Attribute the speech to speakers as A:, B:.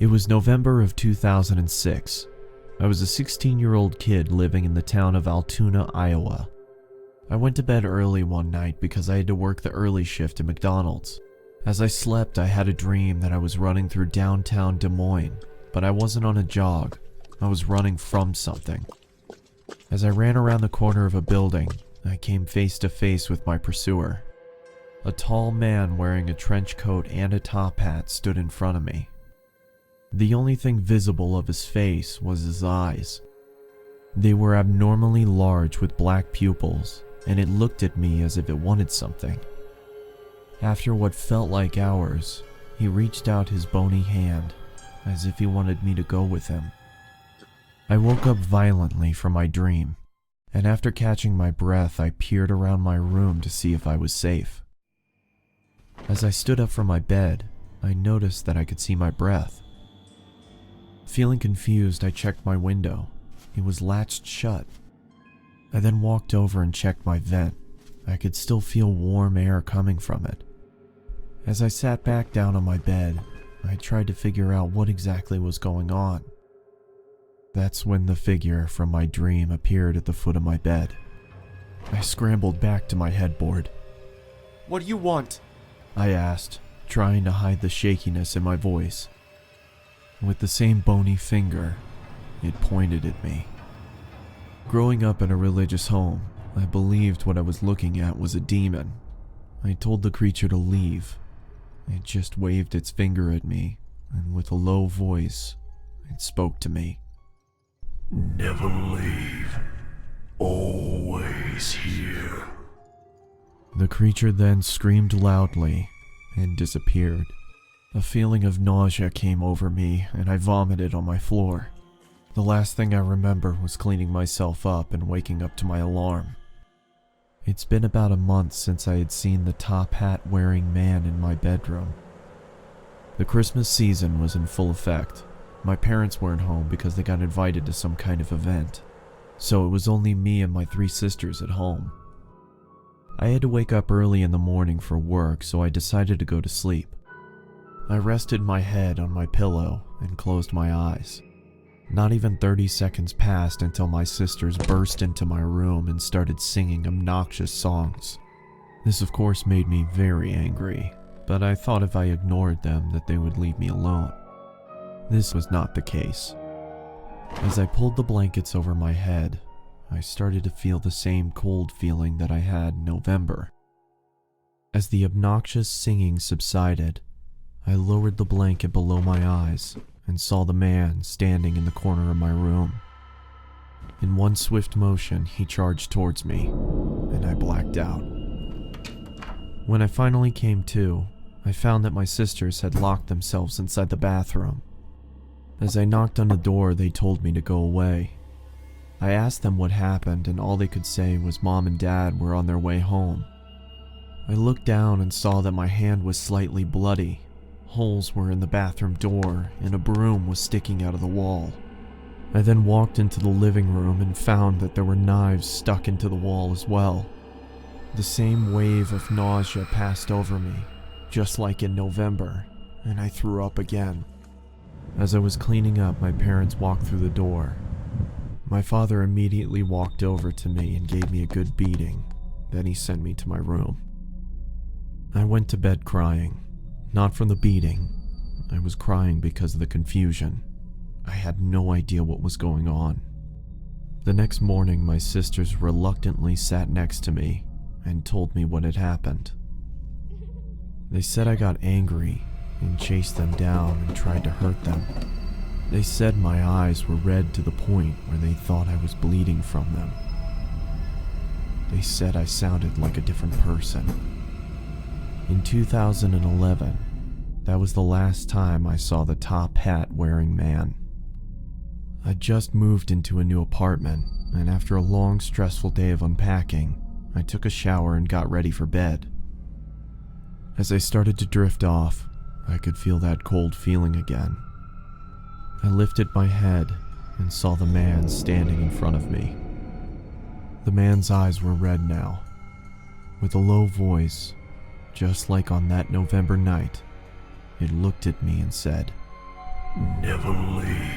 A: It was November of 2006. I was a 16-year-old kid living in the town of Altoona, Iowa. I went to bed early one night because I had to work the early shift at McDonald's. As I slept, I had a dream that I was running through downtown Des Moines, but I wasn't on a jog. I was running from something. As I ran around the corner of a building, I came face to face with my pursuer. A tall man wearing a trench coat and a top hat stood in front of me. The only thing visible of his face was his eyes. They were abnormally large with black pupils, and it looked at me as if it wanted something. After what felt like hours, he reached out his bony hand, as if he wanted me to go with him. I woke up violently from my dream, and after catching my breath, I peered around my room to see if I was safe. As I stood up from my bed, I noticed that I could see my breath. Feeling confused, I checked my window. It was latched shut. I then walked over and checked my vent. I could still feel warm air coming from it. As I sat back down on my bed, I tried to figure out what exactly was going on. That's when the figure from my dream appeared at the foot of my bed. I scrambled back to my headboard.
B: "What do you want?"
A: I asked, trying to hide the shakiness in my voice. With the same bony finger, it pointed at me. Growing up in a religious home, I believed what I was looking at was a demon. I told the creature to leave. It just waved its finger at me, and with a low voice, it spoke to me.
C: "Never leave. Always here."
A: The creature then screamed loudly and disappeared. A feeling of nausea came over me, and I vomited on my floor. The last thing I remember was cleaning myself up and waking up to my alarm. It's been about a month since I had seen the top hat wearing man in my bedroom. The Christmas season was in full effect. My parents weren't home because they got invited to some kind of event, so it was only me and my 3 sisters at home. I had to wake up early in the morning for work, so I decided to go to sleep. I rested my head on my pillow and closed my eyes. Not even 30 seconds passed until my sisters burst into my room and started singing obnoxious songs. This of course made me very angry, but I thought if I ignored them that they would leave me alone. This was not the case. As I pulled the blankets over my head, I started to feel the same cold feeling that I had in November. As the obnoxious singing subsided, I lowered the blanket below my eyes and saw the man standing in the corner of my room. In one swift motion, he charged towards me, and I blacked out. When I finally came to, I found that my sisters had locked themselves inside the bathroom. As I knocked on the door, they told me to go away. I asked them what happened, and all they could say was Mom and Dad were on their way home. I looked down and saw that my hand was slightly bloody. Holes were in the bathroom door, and a broom was sticking out of the wall. I then walked into the living room and found that there were knives stuck into the wall as well. The same wave of nausea passed over me, just like in November, and I threw up again. As I was cleaning up, my parents walked through the door. My father immediately walked over to me and gave me a good beating. Then he sent me to my room. I went to bed crying. Not from the beating. I was crying because of the confusion. I had no idea what was going on. The next morning, my sisters reluctantly sat next to me and told me what had happened. They said I got angry and chased them down and tried to hurt them. They said my eyes were red to the point where they thought I was bleeding from them. They said I sounded like a different person. In 2011, that was the last time I saw the top hat wearing man. I just moved into a new apartment, and after a long, stressful day of unpacking, I took a shower and got ready for bed. As I started to drift off, I could feel that cold feeling again. I lifted my head and saw the man standing in front of me. The man's eyes were red now. With a low voice, just like on that November night, it looked at me and said,
C: never leave.